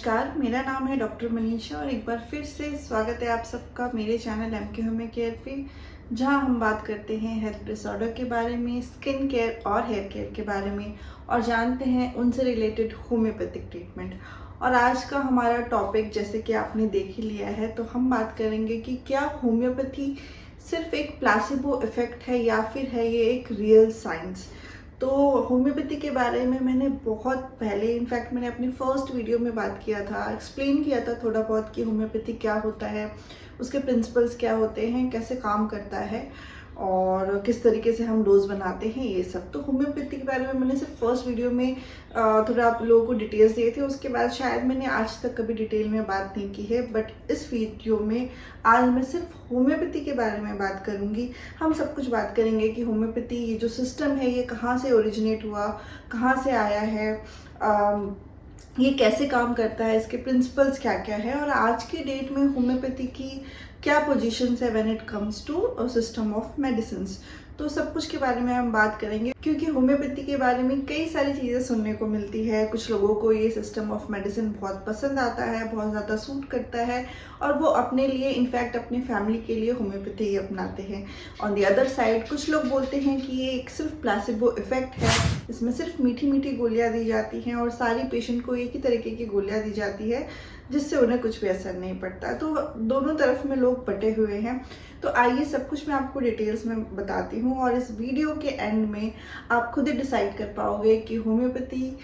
नमस्कार, मेरा नाम है डॉक्टर मनीषा और एक बार फिर से स्वागत है आप सबका मेरे चैनल एमके होम्यो केयर पे, जहां हम बात करते हैं हेल्थ डिसऑर्डर के बारे में, स्किन केयर और हेयर केयर के बारे में और जानते हैं उनसे रिलेटेड होम्योपैथिक ट्रीटमेंट। और आज का हमारा टॉपिक जैसे कि आपने देख ही लिया है, तो हम बात करेंगे कि क्या होम्योपैथी सिर्फ एक प्लासिबो इफेक्ट है या फिर है ये एक रियल साइंस। तो होम्योपैथी के बारे में मैंने बहुत पहले, इनफैक्ट मैंने अपनी फर्स्ट वीडियो में बात किया था, एक्सप्लेन किया था थोड़ा बहुत कि होम्योपैथी क्या होता है, उसके प्रिंसिपल्स क्या होते हैं, कैसे काम करता है और किस तरीके से हम डोज बनाते हैं, ये सब। तो होम्योपैथी के बारे में मैंने सिर्फ फर्स्ट वीडियो में थोड़ा आप लोगों को डिटेल्स दिए थे, उसके बाद शायद मैंने आज तक कभी डिटेल में बात नहीं की है। बट इस वीडियो में आज मैं सिर्फ होम्योपैथी के बारे में बात करूंगी। हम सब कुछ बात करेंगे कि होम्योपैथी ये जो सिस्टम है ये कहाँ से ओरिजिनेट हुआ, कहाँ से आया है, ये कैसे काम करता है, इसके प्रिंसिपल्स क्या क्या है और आज के डेट में होम्योपैथी की क्या पोजीशंस है when it comes to system of medicines. तो सब कुछ के बारे में हम बात करेंगे, क्योंकि होम्योपैथी के बारे में कई सारी चीज़ें सुनने को मिलती है। कुछ लोगों को ये सिस्टम ऑफ मेडिसिन बहुत पसंद आता है, बहुत ज़्यादा सूट करता है और वो अपने लिए, इनफैक्ट अपनी फैमिली के लिए होम्योपैथी ही अपनाते हैं। ऑन दी अदर साइड कुछ लोग बोलते हैं कि ये एक सिर्फ प्लासिबो इफेक्ट है, इसमें सिर्फ मीठी मीठी गोलियां दी जाती हैं और सारी पेशेंट को एक ही तरीके की गोलियां दी जाती है जिससे उन्हें कुछ भी असर नहीं पड़ता। तो दोनों तरफ में लोग बटे हुए हैं। तो आइए सब कुछ मैं आपको डिटेल्स में बताती हूँ और इस वीडियो के एंड में आप खुद ही डिसाइड कर पाओगे कि होम्योपैथी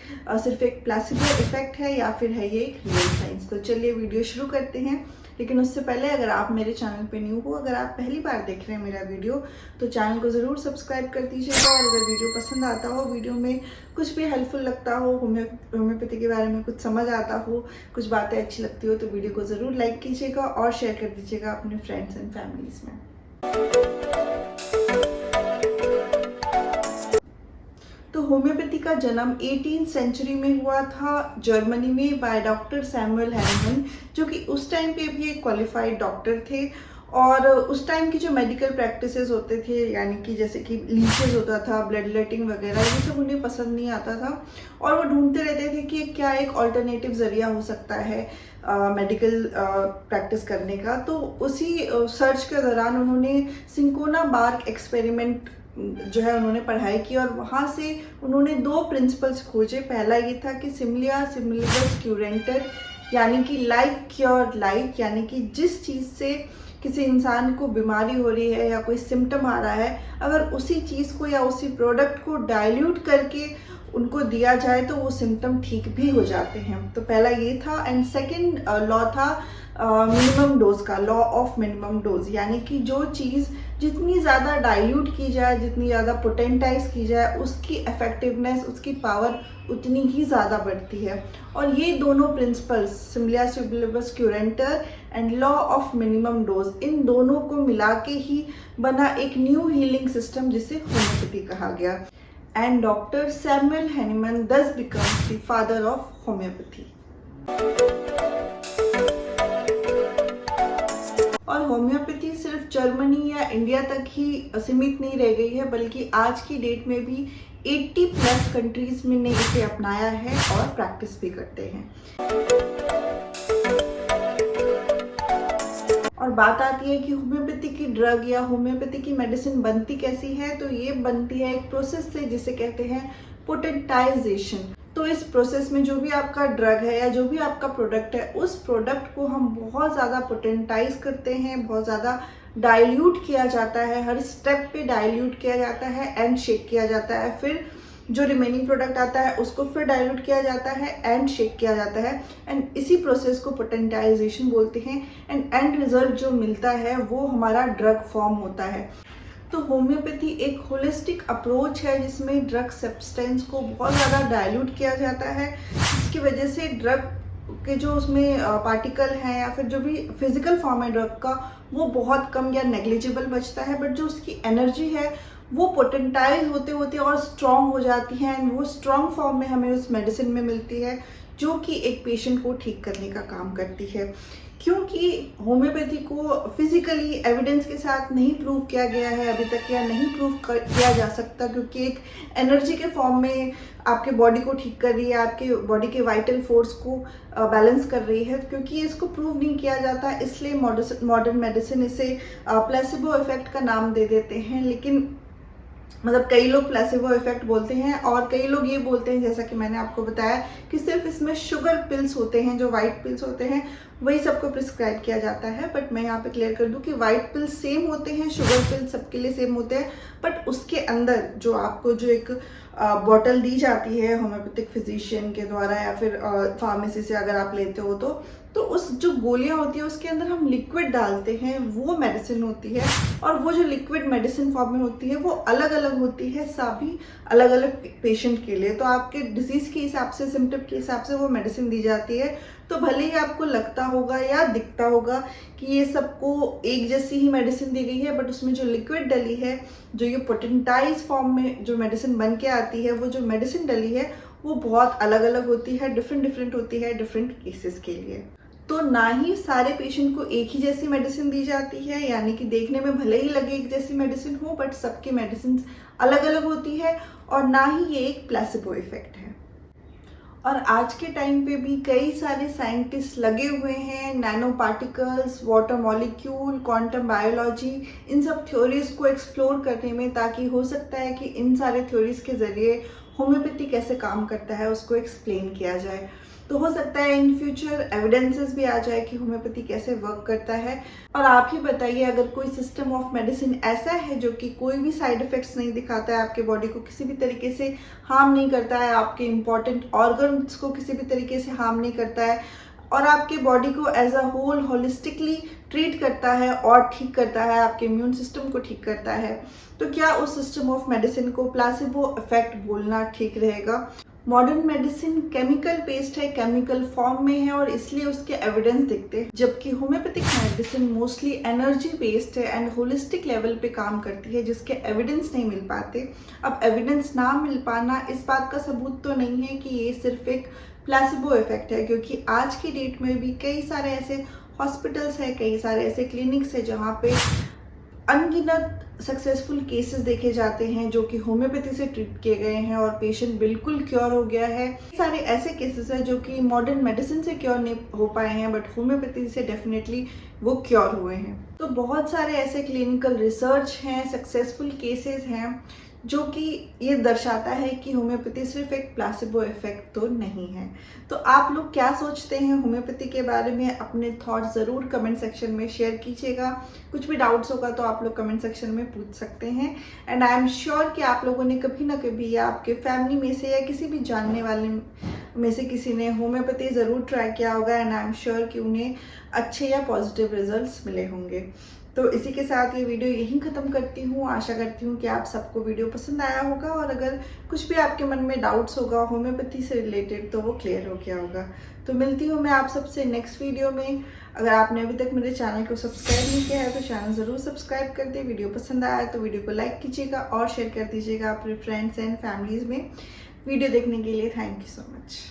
सिर्फ एक प्लासिबो इफेक्ट है या फिर है ये एक रियल साइंस। तो चलिए वीडियो शुरू करते हैं। लेकिन उससे पहले अगर आप मेरे चैनल पे न्यू हो, अगर आप पहली बार देख रहे हैं मेरा वीडियो, तो चैनल को ज़रूर सब्सक्राइब कर दीजिएगा। और अगर वीडियो पसंद आता हो, वीडियो में कुछ भी हेल्पफुल लगता हो, होम्योपैथी के बारे में कुछ समझ आता हो, कुछ बातें अच्छी लगती हो, तो वीडियो को ज़रूर लाइक कीजिएगा और शेयर कर दीजिएगा अपने फ्रेंड्स एंड फैमिलीज़ में। तो होम्योपैथी का जन्म 18th सेंचुरी में हुआ था जर्मनी में बाय डॉक्टर सैमुअल हैनीमैन, जो कि उस टाइम पे भी एक क्वालिफाइड डॉक्टर थे। और उस टाइम की जो मेडिकल प्रैक्टिसेस होते थे, यानी कि जैसे कि लीचेज होता था, ब्लड लेटिंग वगैरह, ये सब उन्हें पसंद नहीं आता था और वो ढूंढते रहते थे कि क्या एक ऑल्टरनेटिव जरिया हो सकता है मेडिकल प्रैक्टिस करने का। तो उसी सर्च के दौरान उन्होंने सिंकोना बार्क एक्सपेरिमेंट जो है उन्होंने पढ़ाई की और वहाँ से उन्होंने दो प्रिंसिपल्स खोजे। पहला ये था कि सिमिलिया सिमिलिबस क्यूरेंटर, यानी कि लाइक क्योर लाइक, यानी कि जिस चीज़ से किसी इंसान को बीमारी हो रही है या कोई सिम्टम आ रहा है, अगर उसी चीज़ को या उसी प्रोडक्ट को डाइल्यूट करके उनको दिया जाए तो वो सिम्टम ठीक भी हो जाते हैं। तो पहला ये था। एंड सेकेंड लॉ था मिनिमम डोज का, लॉ ऑफ मिनिमम डोज, यानी कि जो चीज़ जितनी ज़्यादा डाइल्यूट की जाए, जितनी ज़्यादा पोटेंटाइज की जाए, उसकी इफेक्टिवनेस, उसकी पावर उतनी ही ज़्यादा बढ़ती है। और ये दोनों principles, similia similibus curentur and law of minimum dose, इन दोनों को मिला के ही बना एक न्यू हीलिंग सिस्टम जिसे होम्योपैथी कहा गया। And doctor Samuel Hahnemann thus becomes the father of homeopathy। और होम्योपैथी सिर्फ जर्मनी या इंडिया तक ही सीमित नहीं रह गई है, बल्कि आज की डेट में भी 80+ कंट्रीज में ने इसे अपनाया है और प्रैक्टिस भी करते हैं। और बात आती है कि होम्योपैथी की ड्रग या होम्योपैथी की मेडिसिन बनती कैसी है, तो ये बनती है एक प्रोसेस से जिसे कहते हैं पोटेंटाइजेशन। तो इस प्रोसेस में जो भी आपका ड्रग है या जो भी आपका प्रोडक्ट है, उस प्रोडक्ट को हम बहुत ज़्यादा पोटेंटाइज करते हैं, बहुत ज़्यादा डाइल्यूट किया जाता है, हर स्टेप पे डाइल्यूट किया जाता है एंड शेक किया जाता है। फिर जो रिमेनिंग प्रोडक्ट आता है उसको फिर डाइल्यूट किया जाता है एंड शेक किया जाता है एंड इसी प्रोसेस को पोटेंटाइजेशन बोलते हैं। एंड एंड रिजल्ट जो मिलता है वो हमारा ड्रग फॉर्म होता है। तो होम्योपैथी एक होलिस्टिक अप्रोच है जिसमें ड्रग सब्सटेंस को बहुत ज़्यादा डाइल्यूट किया जाता है, जिसकी वजह से ड्रग के जो उसमें पार्टिकल हैं या फिर जो भी फिजिकल फॉर्म है ड्रग का, वो बहुत कम या नेग्लिजिबल बचता है। बट जो उसकी एनर्जी है वो पोटेंटाइज होते होते और स्ट्रॉन्ग हो जाती हैं, एंड वो स्ट्रॉन्ग फॉर्म में हमें उस मेडिसिन में मिलती है जो कि एक पेशेंट को ठीक करने का काम करती है। क्योंकि होम्योपैथी को फिजिकली एविडेंस के साथ नहीं प्रूव किया गया है अभी तक, या नहीं प्रूव किया जा सकता, क्योंकि एक एनर्जी के फॉर्म में आपके बॉडी को ठीक कर रही है, आपके बॉडी के वाइटल फोर्स को बैलेंस कर रही है। क्योंकि इसको प्रूव नहीं किया जाता, इसलिए मॉडर्न मेडिसिन इसे प्लेसिबो इफेक्ट का नाम दे देते हैं। लेकिन मतलब कई लोग प्लेसिबो इफेक्ट बोलते हैं, और कई लोग ये बोलते हैं, जैसा कि मैंने आपको बताया, कि सिर्फ इसमें शुगर पिल्स होते हैं, जो वाइट पिल्स होते हैं वही सबको प्रिस्क्राइब किया जाता है। बट मैं यहाँ पे क्लियर कर दूं कि वाइट पिल्स सेम होते हैं, शुगर पिल्स सबके लिए सेम होते हैं, बट उसके अंदर जो आपको जो एक बॉटल दी जाती है होम्योपैथिक फिजिशियन के द्वारा या फिर फार्मेसी से अगर आप लेते हो तो उस जो गोलियां होती है उसके अंदर हम लिक्विड डालते हैं, वो मेडिसिन होती है। और वो जो लिक्विड मेडिसिन फॉर्म में होती है वो अलग अलग होती है सभी अलग अलग पेशेंट के लिए। तो आपके डिजीज के हिसाब से, सिम्टम के हिसाब से वो मेडिसिन दी जाती है। तो भले ही आपको लगता होगा या दिखता होगा कि ये सबको एक जैसी ही मेडिसिन दी गई है, बट उसमें जो लिक्विड डली है, जो ये पोटेंटाइज फॉर्म में जो मेडिसिन बन के आती है, वो जो मेडिसिन डली है वो बहुत अलग अलग होती है, डिफरेंट होती है डिफरेंट केसेस के लिए। तो ना ही सारे पेशेंट को एक ही जैसी मेडिसिन दी जाती है, यानी कि देखने में भले ही लगे एक जैसी मेडिसिन हो, बट सबकी मेडिसिन अलग अलग होती है, और ना ही ये एक प्लेसिबो इफेक्ट है। और आज के टाइम पे भी कई सारे साइंटिस्ट लगे हुए हैं nano particles, water molecule, quantum biology, इन सब थ्योरीज को एक्सप्लोर करने में, ताकि हो सकता है कि इन सारे थ्योरीज के जरिए होम्योपैथी कैसे काम करता है उसको एक्सप्लेन किया जाए। तो हो सकता है इन फ्यूचर एविडेंसेस भी आ जाए कि होम्योपैथी कैसे वर्क करता है। और आप ही बताइए, अगर कोई सिस्टम ऑफ मेडिसिन ऐसा है जो कि कोई भी साइड इफेक्ट्स नहीं दिखाता है, आपके बॉडी को किसी भी तरीके से हार्म नहीं करता है, आपके इंपॉर्टेंट ऑर्गन्स को किसी भी तरीके से हार्म नहीं करता है, और आपके बॉडी को as a whole holistically treat करता है और ठीक करता है, आपके इम्यून सिस्टम को ठीक करता है, तो क्या उस सिस्टम ऑफ मेडिसिन को प्लेसिबो इफेक्ट बोलना ठीक रहेगा? मॉडर्न मेडिसिन केमिकल बेस्ड है, केमिकल फॉर्म में है, और इसलिए उसके एविडेंस दिखते हैं, जबकि homeopathic medicine mostly energy based है एंड होलिस्टिक लेवल पे काम करती है, जिसके एविडेंस नहीं मिल पाते। अब एविडेंस ना मिल पाना इस बात का सबूत तो नहीं है कि ये सिर्फ एक प्लेसिबो इफेक्ट है, क्योंकि आज की डेट में भी कई सारे ऐसे हॉस्पिटल्स हैं, कई सारे ऐसे क्लिनिक्स हैं जहाँ पे अनगिनत सक्सेसफुल केसेस देखे जाते हैं जो कि होम्योपैथी से ट्रीट किए गए हैं और पेशेंट बिल्कुल क्योर हो गया है। सारे ऐसे केसेस हैं जो कि मॉडर्न मेडिसिन से क्योर नहीं हो पाए हैं, बट होम्योपैथी से डेफिनेटली वो क्योर हुए हैं। तो बहुत सारे ऐसे क्लिनिकल रिसर्च हैं, सक्सेसफुल केसेस हैं, जो कि ये दर्शाता है कि होम्योपैथी सिर्फ एक प्लेसिबो इफेक्ट तो नहीं है। तो आप लोग क्या सोचते हैं होम्योपैथी के बारे में? अपने थॉट्स ज़रूर कमेंट सेक्शन में शेयर कीजिएगा। कुछ भी डाउट्स होगा तो आप लोग कमेंट सेक्शन में पूछ सकते हैं, एंड आई एम श्योर कि आप लोगों ने कभी ना कभी, या आपके फैमिली में से या किसी भी जानने वाले में से किसी ने होम्योपैथी ज़रूर ट्राई किया होगा, एंड आई एम श्योर कि उन्हें अच्छे या पॉजिटिव रिजल्ट्स मिले होंगे। तो इसी के साथ ये वीडियो यहीं ख़त्म करती हूँ। आशा करती हूँ कि आप सबको वीडियो पसंद आया होगा, और अगर कुछ भी आपके मन में डाउट्स होगा होम्योपैथी से रिलेटेड तो वो क्लियर हो गया होगा। तो मिलती हूँ मैं आप सबसे नेक्स्ट वीडियो में। अगर आपने अभी तक मेरे चैनल को सब्सक्राइब नहीं किया है तो चैनल ज़रूर सब्सक्राइब कर दें। वीडियो पसंद आया तो वीडियो को लाइक कीजिएगा और शेयर कर दीजिएगा अपने फ्रेंड्स एंड फैमिलीज़ में। वीडियो देखने के लिए थैंक यू सो मच।